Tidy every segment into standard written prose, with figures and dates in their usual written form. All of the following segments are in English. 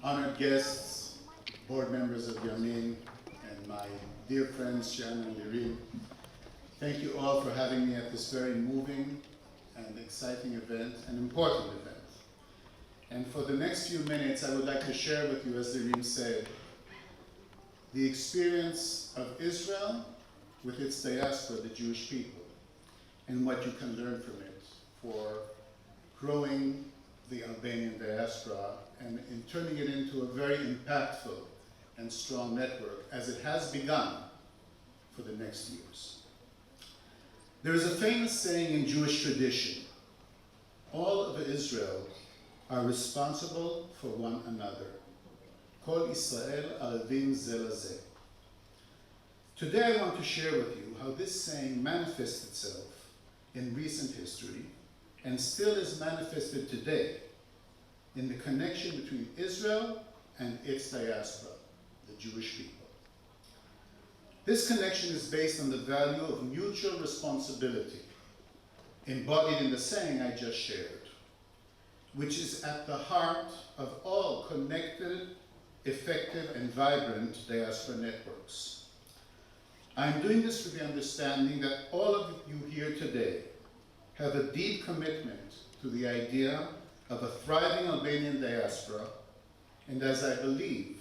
honored guests, board members of Yamin, and my dear friends, Shan and Lirin, thank you all for having me at this very moving and exciting event, an important event. And for the next few minutes, I would like to share with you, as Lirin said, the experience of Israel with its diaspora, the Jewish people, and what you can learn from it for growing the Albanian diaspora and in turning it into a very impactful and strong network, as it has begun for the next years. There is a famous saying in Jewish tradition: all of Israel are responsible for one another. Kol Israel alvim ze lazeh. Today I want to share with you how this saying manifests itself in recent history and still is manifested today in the connection between Israel and its diaspora, the Jewish people. This connection is based on the value of mutual responsibility, embodied in the saying I just shared, which is at the heart of all connected, effective, and vibrant diaspora networks. I'm doing this with the understanding that all of you here today have a deep commitment to the idea of a thriving Albanian diaspora, and as I believe,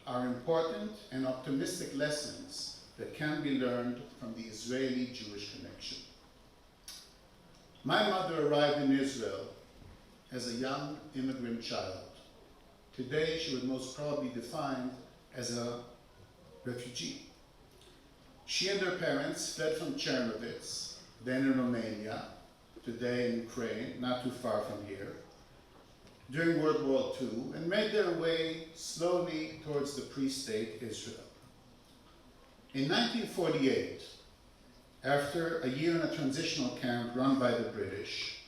are important and optimistic lessons that can be learned from the Israeli-Jewish connection. My mother arrived in Israel as a young immigrant child. Today, she would most probably be defined as a refugee. She and her parents fled from Chernovitz, then in Romania, today in Ukraine, not too far from here, during World War II, and made their way slowly towards the pre-state Israel. In 1948, after a year in a transitional camp run by the British,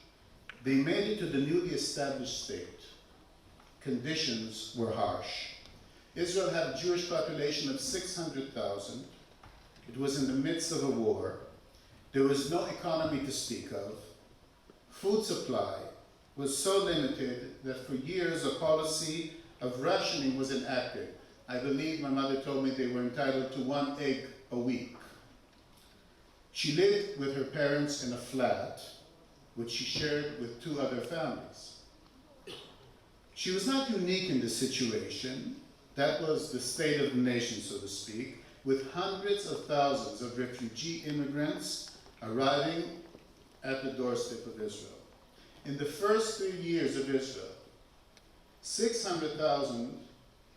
they made it to the newly established state. Conditions were harsh. Israel had a Jewish population of 600,000. It was in the midst of a war. There was no economy to speak of. Food supply was so limited that for years a policy of rationing was enacted. I believe my mother told me they were entitled to 1 egg a week. She lived with her parents in a flat, which she shared with 2 other families. She was not unique in this situation. That was the state of the nation, so to speak, with hundreds of thousands of refugee immigrants arriving at the doorstep of Israel. In the first 3 years of Israel, 600,000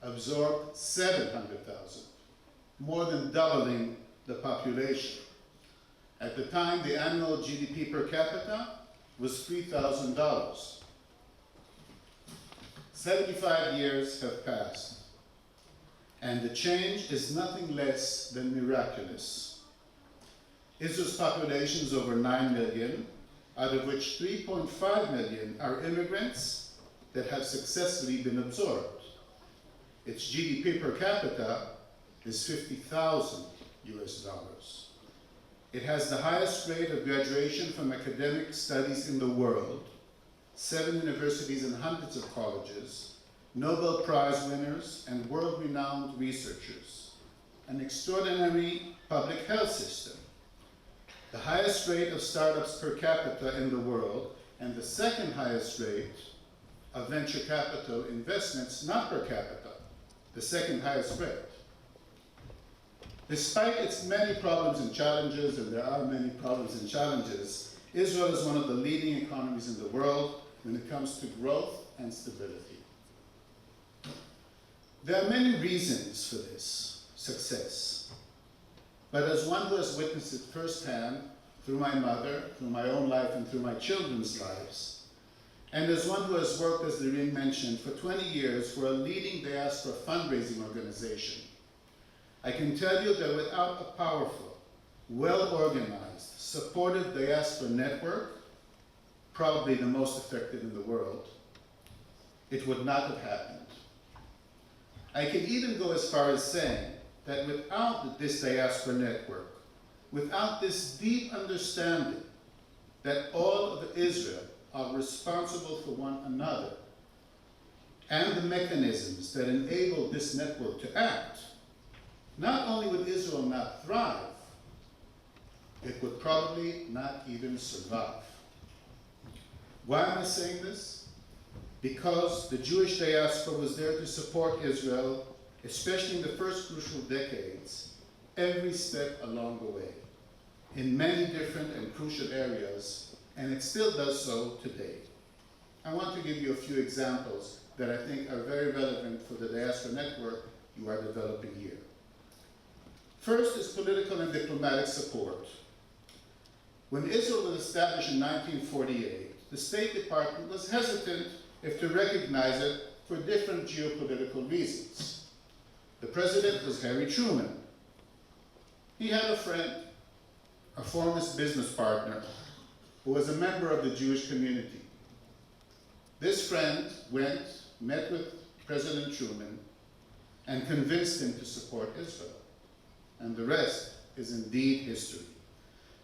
absorbed 700,000, more than doubling the population. At the time, the annual GDP per capita was $3,000. 75 years have passed, and the change is nothing less than miraculous. Israel's population is over 9 million, out of which 3.5 million are immigrants that have successfully been absorbed. Its GDP per capita is 50,000 US dollars. It has the highest rate of graduation from academic studies in the world, 7 universities and hundreds of colleges, Nobel Prize winners, and world-renowned researchers, an extraordinary public health system, the highest rate of startups per capita in the world, and the second highest rate of venture capital investments, not per capita, the second highest rate. Despite its many problems and challenges, and there are many problems and challenges, Israel is one of the leading economies in the world when it comes to growth and stability. There are many reasons for this success, but as one who has witnessed it firsthand through my mother, through my own life, and through my children's lives, and as one who has worked, as Lirin mentioned, for 20 years for a leading diaspora fundraising organization, I can tell you that without a powerful, well-organized, supportive diaspora network, probably the most effective in the world, it would not have happened. I can even go as far as saying that without this diaspora network, without this deep understanding that all of Israel are responsible for one another, and the mechanisms that enable this network to act, not only would Israel not thrive, it would probably not even survive. Why am I saying this? Because the Jewish diaspora was there to support Israel, especially in the first crucial decades, every step along the way, in many different and crucial areas, and it still does so today. I want to give you a few examples that I think are very relevant for the diaspora network you are developing here. First is political and diplomatic support. When Israel was established in 1948, the State Department was hesitant if to recognize it for different geopolitical reasons. The president was Harry Truman. He had a friend, a former business partner, who was a member of the Jewish community. This friend went, met with President Truman, and convinced him to support Israel. And the rest is indeed history.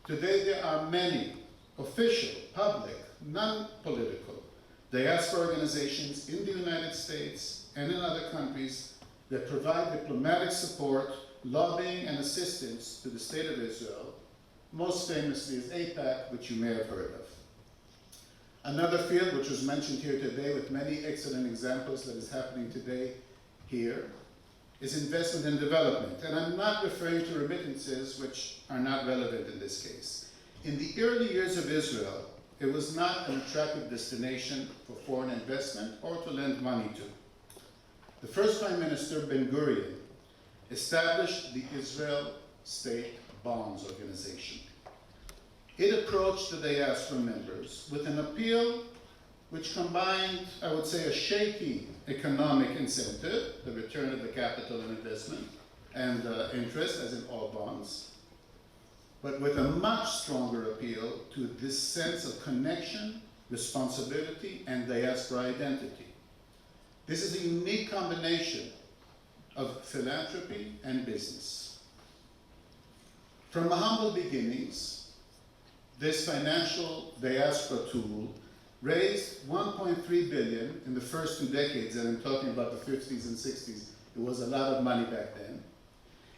Today there are many official, public, non-political diaspora organizations in the United States and in other countries that provide diplomatic support, lobbying, and assistance to the State of Israel. Most famously is AIPAC, which you may have heard of. Another field which was mentioned here today with many excellent examples that is happening today here is investment in development. And I'm not referring to remittances, which are not relevant in this case. In the early years of Israel, it was not an attractive destination for foreign investment or to lend money to. The first Prime Minister, Ben-Gurion, established the Israel State Bonds Organization. It approached the diaspora members with an appeal which combined, I would say, a shaky economic incentive, the return of the capital and investment, and interest, as in all bonds, but with a much stronger appeal to this sense of connection, responsibility, and diaspora identity. This is a unique combination of philanthropy and business. From humble beginnings, this financial diaspora tool raised 1.3 billion in the first 2 decades, and I'm talking about the 50s and 60s. It was a lot of money back then,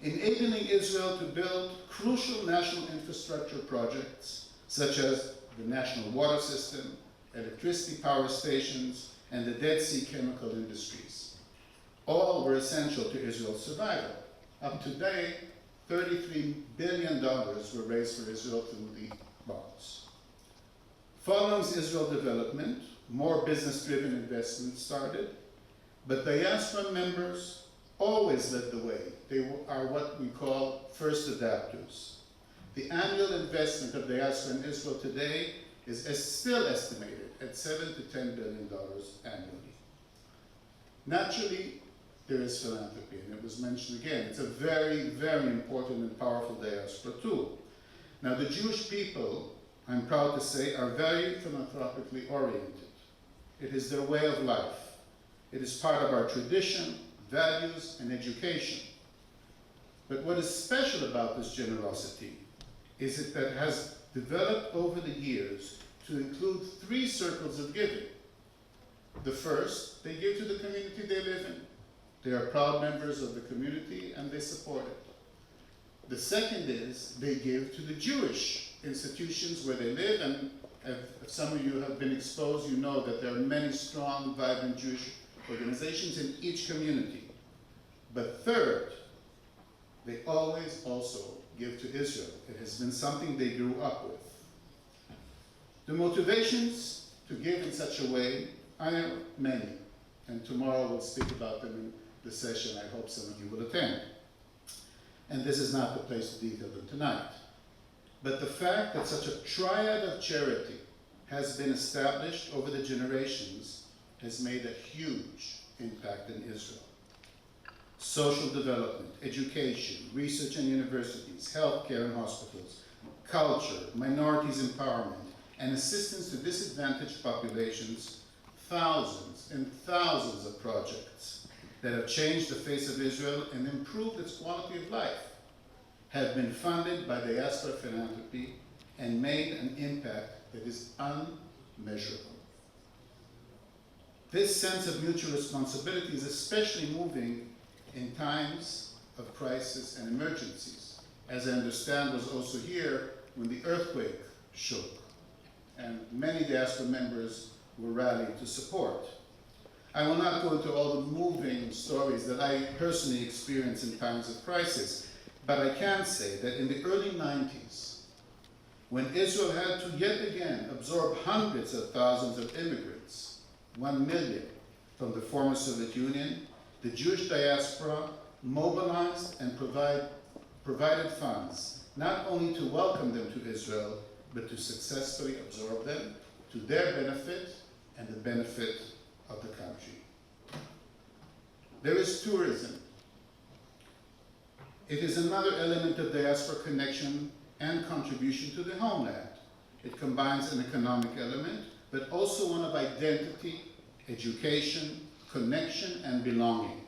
enabling Israel to build crucial national infrastructure projects, such as the national water system, electricity power stations, and the Dead Sea chemical industries. All were essential to Israel's survival. Up to date, $33 billion were raised for Israel through the bonds. Following Israel development, more business-driven investment started, but diaspora members always led the way. They are what we call first adapters. The annual investment of diaspora in Israel today is still estimated at $7 to $10 billion annually. Naturally, there is philanthropy, and it was mentioned again. It's a very, very important and powerful diaspora tool. Now, the Jewish people, I'm proud to say, are very philanthropically oriented. It is their way of life. It is part of our tradition, values, and education. But what is special about this generosity is that it has developed over the years to include 3 circles of giving. The first, they give to the community they live in. They are proud members of the community and they support it. The second is they give to the Jewish institutions where they live, and if some of you have been exposed, you know that there are many strong, vibrant Jewish organizations in each community. But third, they always also give to Israel. It has been something they grew up with. The motivations to give in such a way are many, and tomorrow we'll speak about them in the session. I hope some of you will attend. And this is not the place to detail them tonight. But the fact that such a triad of charity has been established over the generations has made a huge impact in Israel. Social development, education, research and universities, healthcare and hospitals, culture, minorities empowerment, and assistance to disadvantaged populations, thousands and thousands of projects that have changed the face of Israel and improved its quality of life have been funded by diaspora philanthropy and made an impact that is unmeasurable. This sense of mutual responsibility is especially moving in times of crisis and emergencies, as I understand was also here when the earthquake shook, and many diaspora members were rallied to support. I will not go into all the moving stories that I personally experienced in times of crisis, but I can say that in the early 90s, when Israel had to yet again absorb hundreds of thousands of immigrants, 1 million from the former Soviet Union, the Jewish diaspora mobilized and provided funds, not only to welcome them to Israel, but to successfully absorb them to their benefit and the benefit of the country. There is tourism. It is another element of diaspora connection and contribution to the homeland. It combines an economic element, but also one of identity, education, connection, and belonging.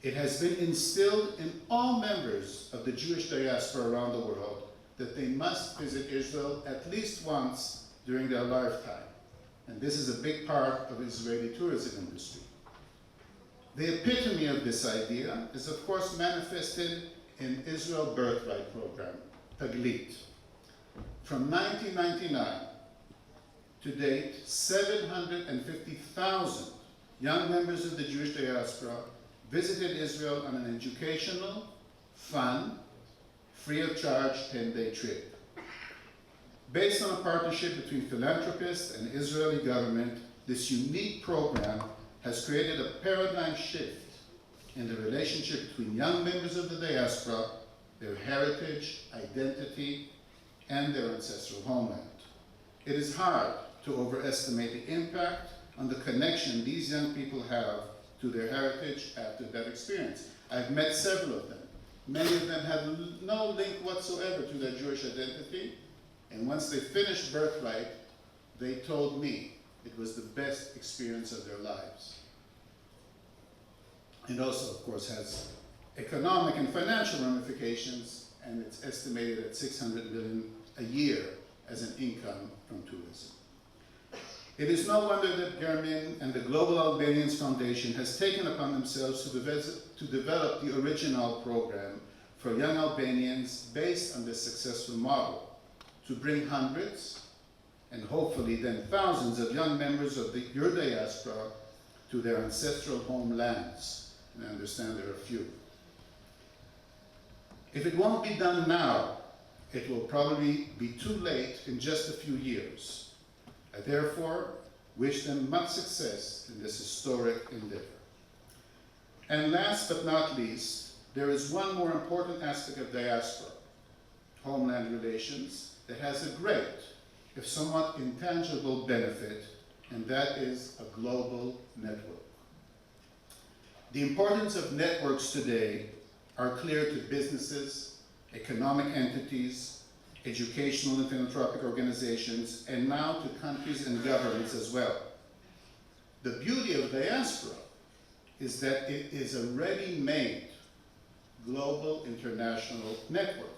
It has been instilled in all members of the Jewish diaspora around the world that they must visit Israel at least once during their lifetime. And this is a big part of the Israeli tourism industry. The epitome of this idea is, of course, manifested in Israel Birthright Program, Taglit. From 1999 to date, 750,000 young members of the Jewish diaspora visited Israel on an educational, fun, free of charge 10-day trip. Based on a partnership between philanthropists and Israeli government, this unique program has created a paradigm shift in the relationship between young members of the diaspora, their heritage, identity, and their ancestral homeland. It is hard to overestimate the impact on the connection these young people have to their heritage after that experience. I've met several of them. Many of them had no link whatsoever to their Jewish identity, and once they finished Birthright, they told me it was the best experience of their lives. It also, of course, has economic and financial ramifications, and it's estimated at $600 million a year as an income from tourism. It is no wonder that Germin and the Global Albanians Foundation has taken upon themselves to develop the original program for young Albanians based on this successful model, to bring hundreds and hopefully then thousands of young members of your diaspora to their ancestral homelands. And I understand there are few. If it won't be done now, it will probably be too late in just a few years. I therefore wish them much success in this historic endeavor. And last but not least, there is one more important aspect of diaspora, homeland relations, that has a great, if somewhat intangible benefit, and that is a global network. The importance of networks today are clear to businesses, economic entities, educational and philanthropic organizations, and now to countries and governments as well. The beauty of diaspora is that it is a ready-made global international network.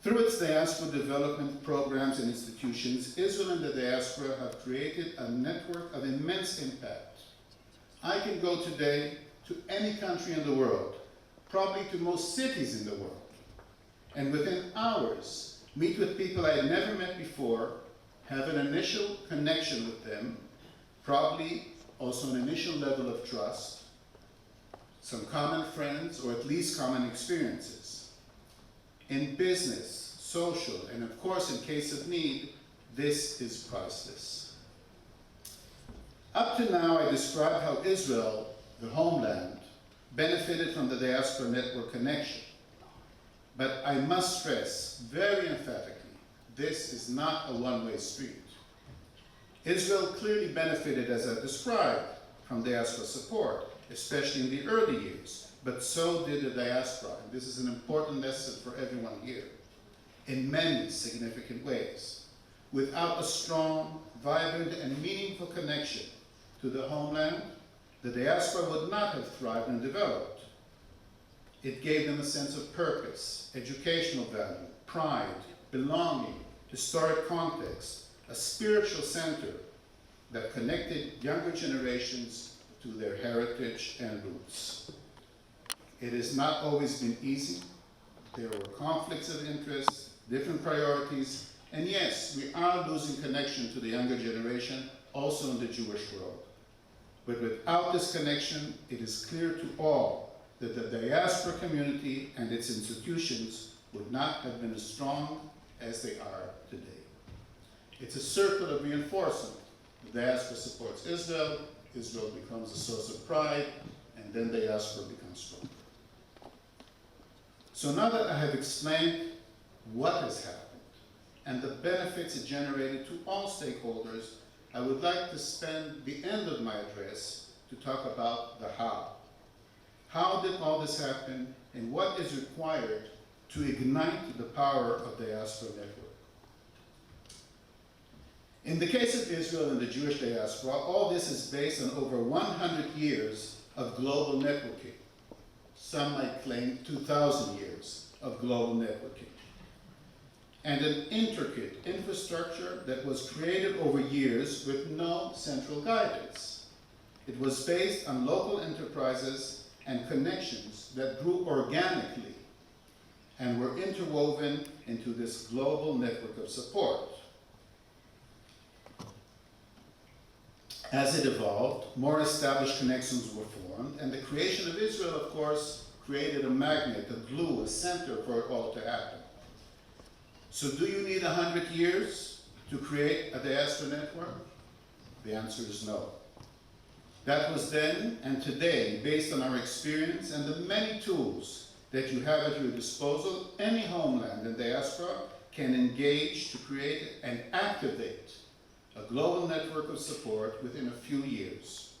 Through its diaspora development programs and institutions, Israel and the diaspora have created a network of immense impact. I can go today to any country in the world, probably to most cities in the world, and within hours, meet with people I had never met before, have an initial connection with them, probably also an initial level of trust, some common friends, or at least common experiences. In business, social, and of course in case of need, this is priceless. Up to now, I described how Israel, the homeland, benefited from the diaspora network connection. But I must stress very emphatically, this is not a one-way street. Israel clearly benefited, as I described, from diaspora support, especially in the early years, but so did the diaspora, and this is an important lesson for everyone here, in many significant ways. Without a strong, vibrant, and meaningful connection to the homeland, the diaspora would not have thrived and developed. It gave them a sense of purpose, educational value, pride, belonging, historic context, a spiritual center, that connected younger generations to their heritage and roots. It has not always been easy. There were conflicts of interest, different priorities, and yes, we are losing connection to the younger generation also in the Jewish world. But without this connection, it is clear to all that the diaspora community and its institutions would not have been as strong as they are today. It's a circle of reinforcement. The diaspora supports Israel, Israel becomes a source of pride, and then the diaspora becomes strong. So now that I have explained what has happened and the benefits it generated to all stakeholders, I would like to spend the end of my address to talk about the how. How did all this happen, and what is required to ignite the power of the Diaspora Network? In the case of Israel and the Jewish diaspora, all this is based on over 100 years of global networking. Some might claim 2,000 years of global networking. And an intricate infrastructure that was created over years with no central guidance. It was based on local enterprises and connections that grew organically and were interwoven into this global network of support. As it evolved, more established connections were formed, and the creation of Israel, of course, created a magnet, a glue, a center for it all to happen. So do you need 100 years to create a diaspora network? The answer is no. That was then, and today, based on our experience and the many tools that you have at your disposal, any homeland and diaspora can engage to create and activate a global network of support within a few years.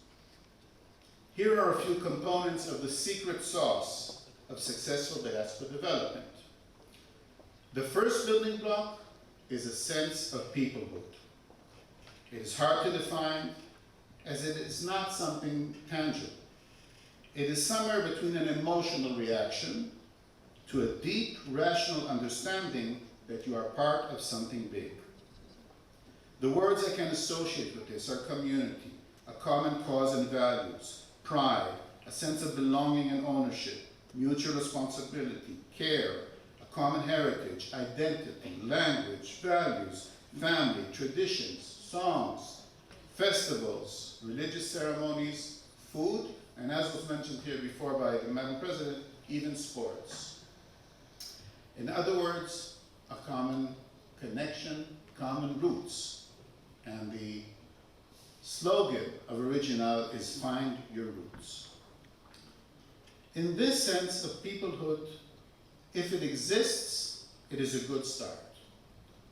Here are a few components of the secret sauce of successful diaspora development. The first building block is a sense of peoplehood. It is hard to define, as it is not something tangible. It is somewhere between an emotional reaction to a deep, rational understanding that you are part of something big. The words I can associate with this are community, a common cause and values, pride, a sense of belonging and ownership, mutual responsibility, care, a common heritage, identity, language, values, family, traditions, songs, festivals, religious ceremonies, food, and as was mentioned here before by the Madam President, even sports. In other words, a common connection, common roots. And the slogan of Original is find your roots. In this sense of peoplehood, if it exists, it is a good start.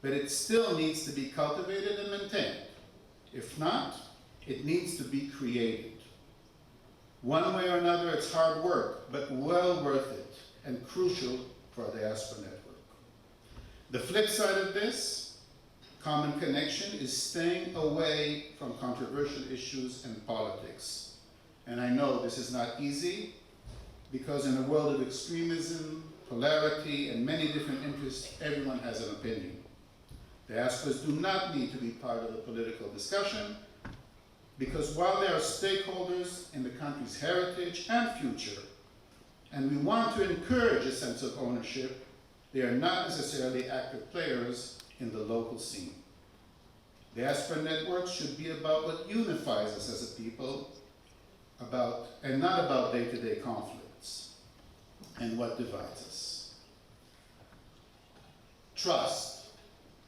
But it still needs to be cultivated and maintained. If not, it needs to be created. One way or another, it's hard work, but well worth it and crucial for a diaspora network. The flip side of this, common connection, is staying away from controversial issues and politics. And I know this is not easy, because in a world of extremism, polarity, and many different interests, everyone has an opinion. Diasporas do not need to be part of the political discussion, because while they are stakeholders in the country's heritage and future, and we want to encourage a sense of ownership, they are not necessarily active players in the local scene. Diaspora networks should be about what unifies us as a people, and not about day-to-day conflicts and what divides us. Trust,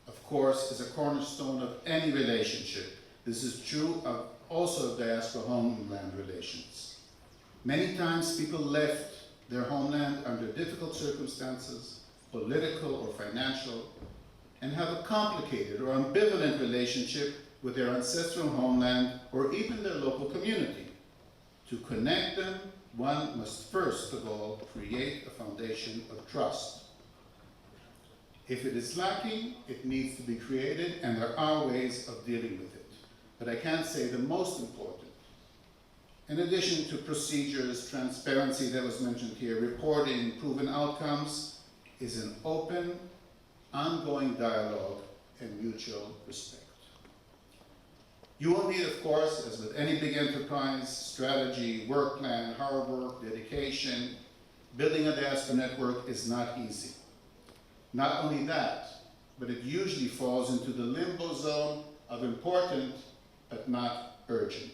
of course, is a cornerstone of any relationship. This is true also of diaspora-homeland relations. Many times people left their homeland under difficult circumstances, political or financial, and have a complicated or ambivalent relationship with their ancestral homeland or even their local community. To connect them, one must first of all create a foundation of trust. If it is lacking, it needs to be created, and there are ways of dealing with it. But I can say the most important, in addition to procedures, transparency that was mentioned here, reporting, proven outcomes, is an open, ongoing dialogue and mutual respect. You will need, of course, as with any big enterprise, strategy, work plan, hard work, dedication. Building a diaspora network is not easy. Not only that, but it usually falls into the limbo zone of important but not urgent.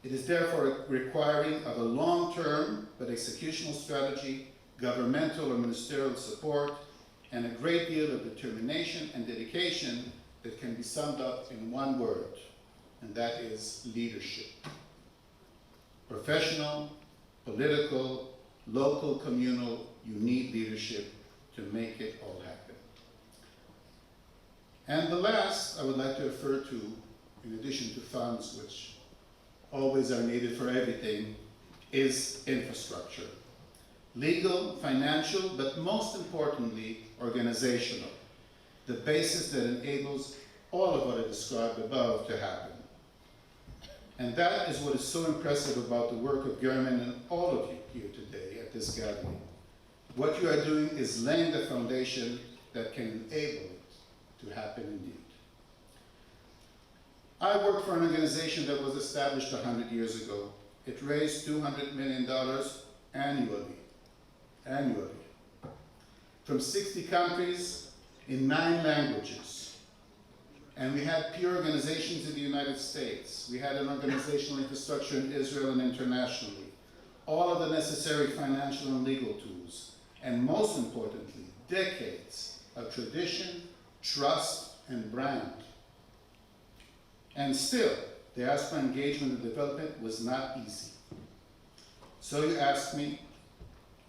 It is therefore requiring of a long-term but executional strategy, governmental or ministerial support, and a great deal of determination and dedication that can be summed up in one word, and that is leadership. Professional, political, local, communal, you need leadership to make it all happen. And the last I would like to refer to, in addition to funds, which always are needed for everything, is infrastructure. Legal, financial, but most importantly, organizational. The basis that enables all of what I described above to happen. And that is what is so impressive about the work of German and all of you here today at this gathering. What you are doing is laying the foundation that can enable it to happen indeed. I work for an organization that was established 100 years ago. It raised $200 million annually, from 60 countries in 9 languages. And we had peer organizations in the United States. We had an organizational infrastructure in Israel and internationally. All of the necessary financial and legal tools. And most importantly, decades of tradition, trust, and brand. And still, diaspora engagement and development was not easy. So you ask me,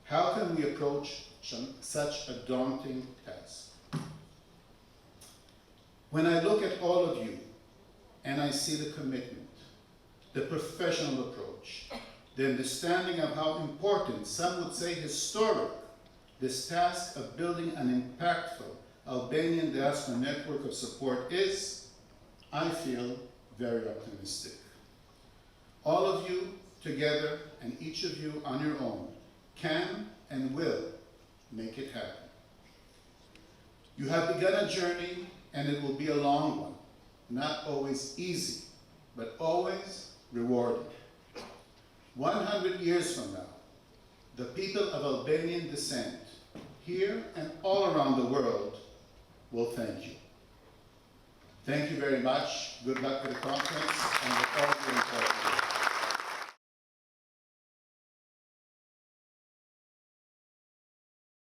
how can we approach such a daunting task? When I look at all of you, and I see the commitment, the professional approach, the understanding of how important, some would say historic, this task of building an impactful Albanian diaspora network of support is, I feel very optimistic. All of you together, and each of you on your own, can and will make it happen. You have begun a journey, and it will be a long one, not always easy, but always rewarding. 100 years from now, the people of Albanian descent, here and all around the world, will thank you. Thank you very much. Good luck with the conference and with all your important work.